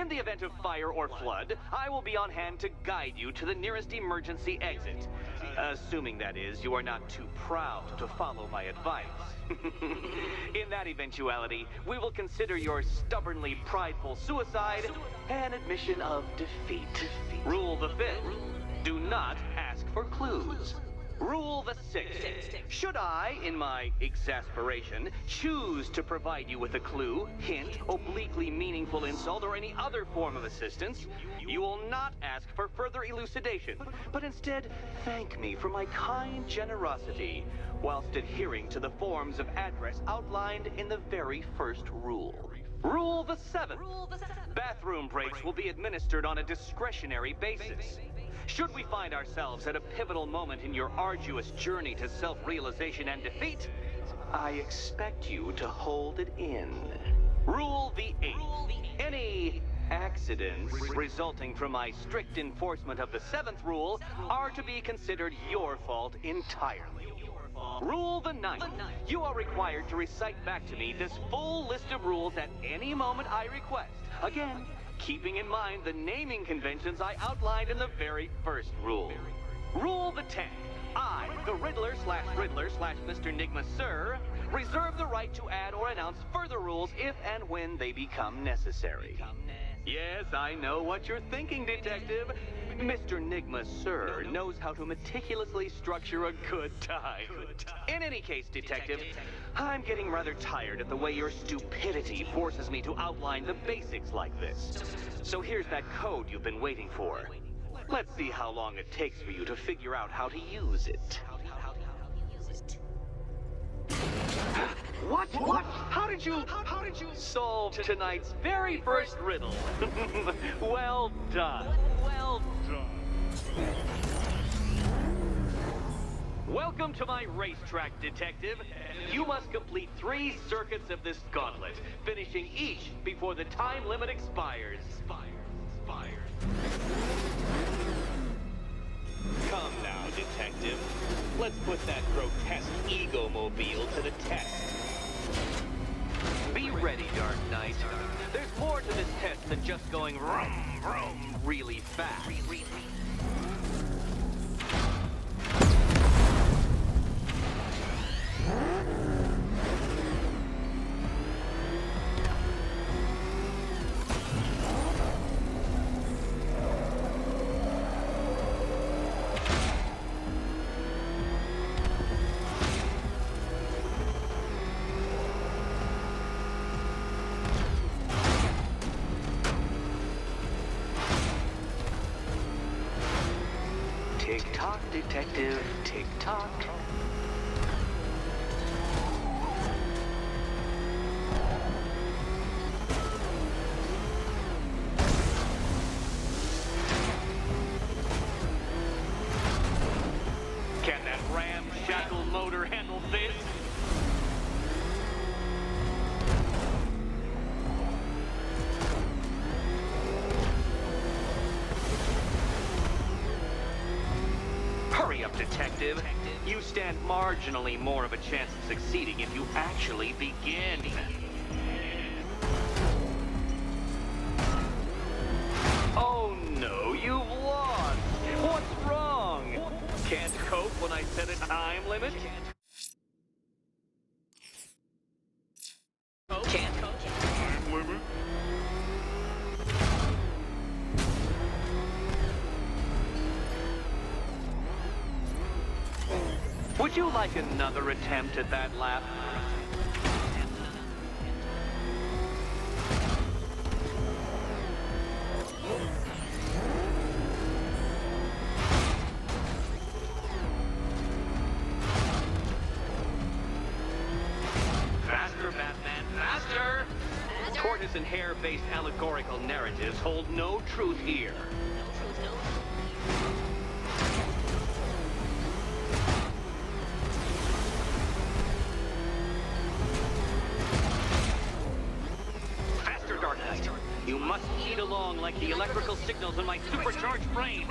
In the event of fire or flood, I will be on hand to guide you to the nearest emergency exit. Assuming, that is, you are not too proud to follow my advice. In that eventuality, we will consider your stubbornly prideful suicide an admission of defeat. Rule the 5th. Do not ask for clues. Rule the 6th. Should I, in my exasperation, choose to provide you with a clue, hint, obliquely meaningful insult, or any other form of assistance, you will not ask for further elucidation, but instead thank me for my kind generosity, whilst adhering to the forms of address outlined in the very first rule. Rule the 7th. Bathroom breaks will be administered on a discretionary basis. Should we find ourselves at a pivotal moment in your arduous journey to self-realization and defeat, I expect you to hold it in. Rule the 8th. Any accidents resulting from my strict enforcement of the 7th rule are to be considered your fault entirely. Rule the 9th. You are required to recite back to me this full list of rules at any moment I request. Again, keeping in mind the naming conventions I outlined in the very first rule. Rule the 10th. I, the Riddler/Mr. Nigma Sir, reserve the right to add or announce further rules if and when they become necessary. Yes, I know what you're thinking, Detective. Mr. Nigma Sir knows how to meticulously structure a good time. In any case, Detective, I'm getting rather tired of the way your stupidity forces me to outline the basics like this. So here's that code you've been waiting for. Let's see how long it takes for you to figure out how to use it. What? How did you solve tonight's very first riddle? Well done. Welcome to my racetrack, Detective. You must complete 3 circuits of this gauntlet, finishing each before the time limit expires. Come now, Detective. Let's put that grotesque ego-mobile to the test. Be ready, Dark Knight. There's more to this test than just going vroom, vroom really fast. Tick-tock, Detective, tick-tock. Can that ramshackle motor handle this? Hurry up, Detective. You stand marginally more of a chance of succeeding if you actually begin. Oh no, you've lost. What's wrong? Can't cope when I set a time limit? Can't cope. Time limit? Would you like another attempt at that lap? Faster, Batman, faster! Tortoise and hare-based allegorical narratives hold no truth here. You must eat along like the electrical signals in my supercharged brain.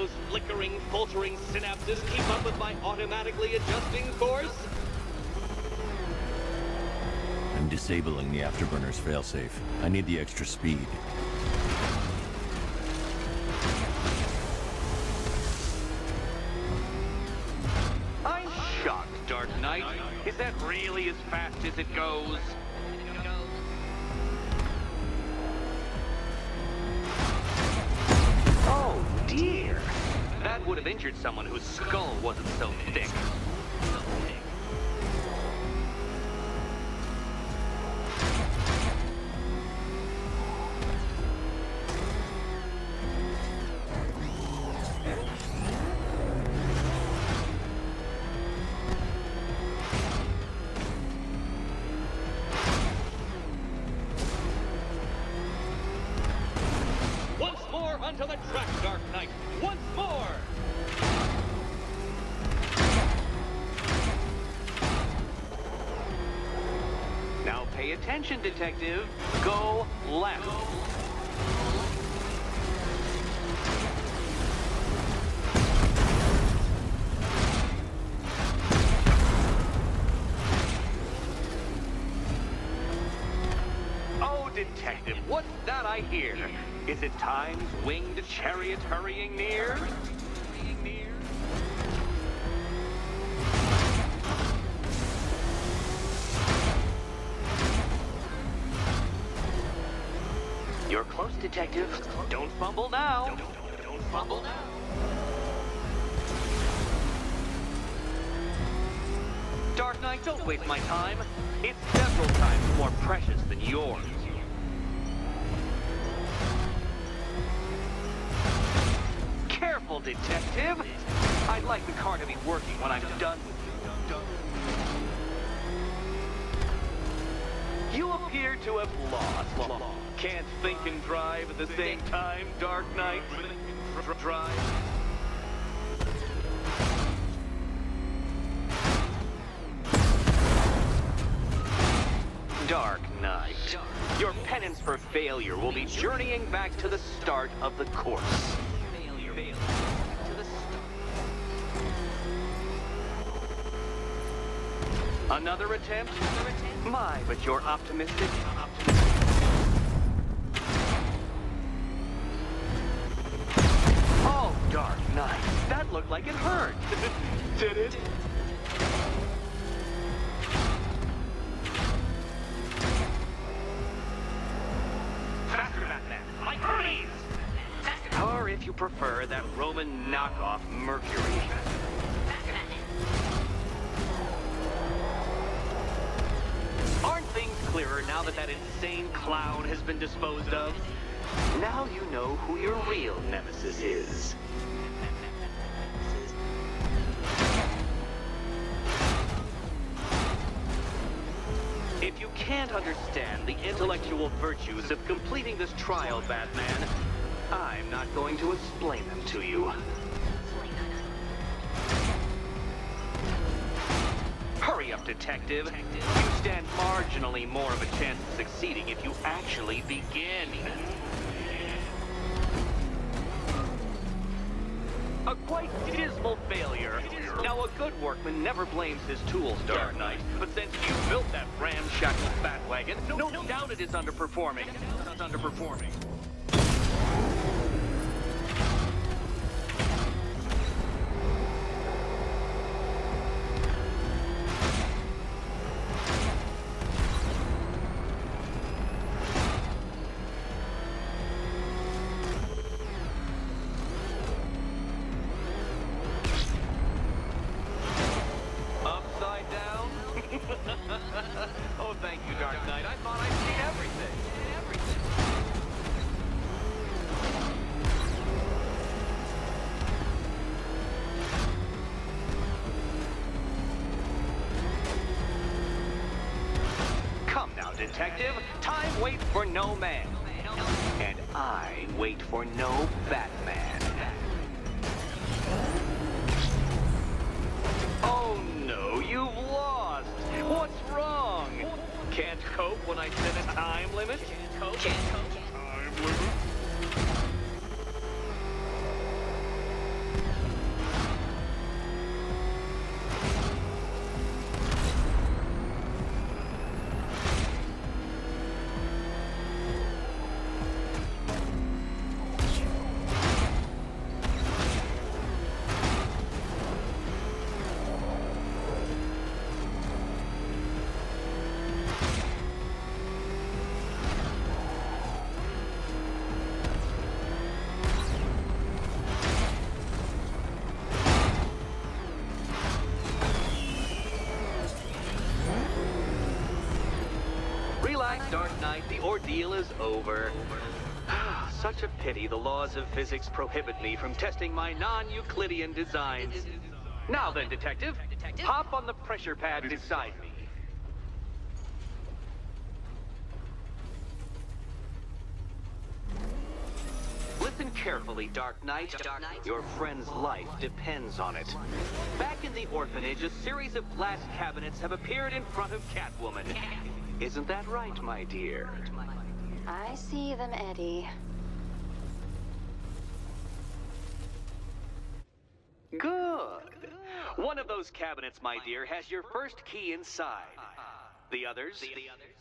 those flickering, faltering synapses keep up with my automatically adjusting course? I'm disabling the afterburner's failsafe. I need the extra speed. I'm shocked, Dark Knight. Is that really as fast as it goes? Oh, dear. That would have injured someone whose skull wasn't so thick. Once more onto the track, Dark Knight! Once more! Now pay attention, Detective. Go left. Oh, Detective, what's that I hear? Is it time's winged chariot hurrying near? You're close, Detective. Don't fumble now. Don't fumble now. Dark Knight, don't waste my time. It's several times more precious than yours. Careful, Detective. I'd like the car to be working when I'm done with you. You appear to have lost. Can't think and drive at the same time, Dark Knight. Drive. Dark Knight. Your penance for failure will be journeying back to the start of the course. Another attempt? My, but you're optimistic. Oh, Dark Knight, that looked like it hurt. Did it? Faster, Batman! Like Hermes! Or if you prefer, that Roman knockoff Mercury. Aren't things clearer now that that insane clown has been disposed of? Now you know who your real nemesis is. If you can't understand the intellectual virtues of completing this trial, Batman, I'm not going to explain them to you. Hurry up, Detective. You stand marginally more of a chance of succeeding if you actually begin. A quite dismal failure. Now, a good workman never blames his tools, Dark Knight. But since you built that ramshackle Batwagon, no doubt it is underperforming. It's underperforming. Upside down? Oh, thank you, Dark Knight. I thought I'd seen everything. Come now, Detective. Time waits for no man. And I wait for no Batman. Oh no, you've lost! What's wrong? Can't cope when I set a time limit? Can't cope. Time limit? Relax, Dark Knight. The ordeal is over. Such a pity the laws of physics prohibit me from testing my non-Euclidean designs. Now then, Detective, hop on the pressure pad beside me. Listen carefully, Dark Knight. Your friend's life depends on it. Back in the orphanage, a series of glass cabinets have appeared in front of Catwoman. Isn't that right, my dear? I see them, Eddie. Good. One of those cabinets, my dear, has your first key inside. The others,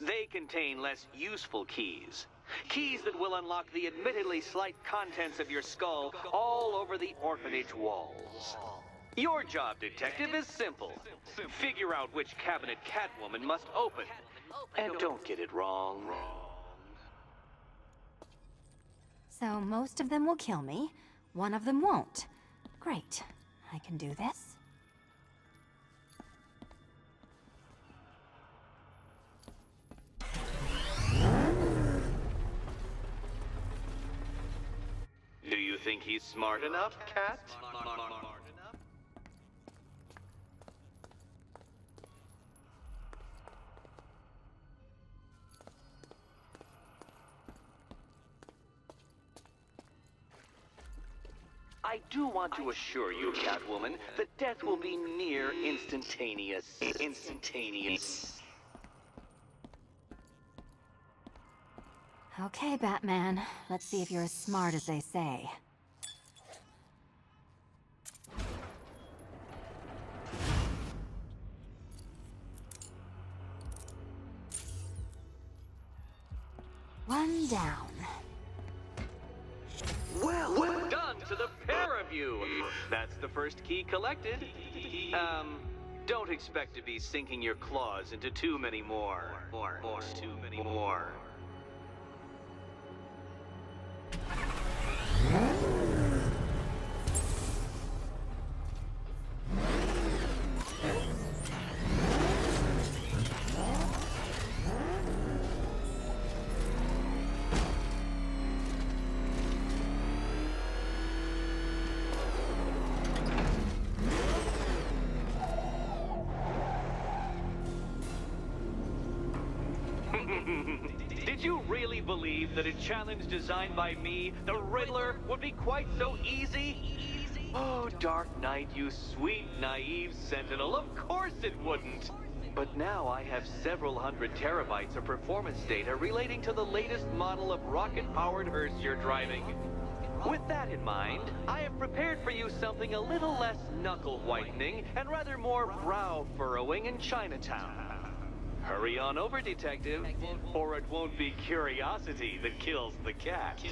they contain less useful keys. Keys that will unlock the admittedly slight contents of your skull all over the orphanage walls. Your job, Detective, is simple. Figure out which cabinet Catwoman must open. And don't get it wrong. So most of them will kill me. One of them won't. Great. I can do this. Do you think he's smart enough, Cat? I do want to assure you, Catwoman, that death will be near instantaneous. Okay, Batman. Let's see if you're as smart as they say. One down. Well done to the pair of you. That's the first key collected. Don't expect to be sinking your claws into too many more. Too many more. Did you really believe that a challenge designed by me, the Riddler, would be quite so easy? Oh, Dark Knight, you sweet, naive sentinel, of course it wouldn't. But now I have several hundred terabytes of performance data relating to the latest model of rocket-powered hearse you're driving. With that in mind, I have prepared for you something a little less knuckle-whitening and rather more brow-furrowing in Chinatown. Hurry on over, Detective, or it won't be curiosity that kills the cat.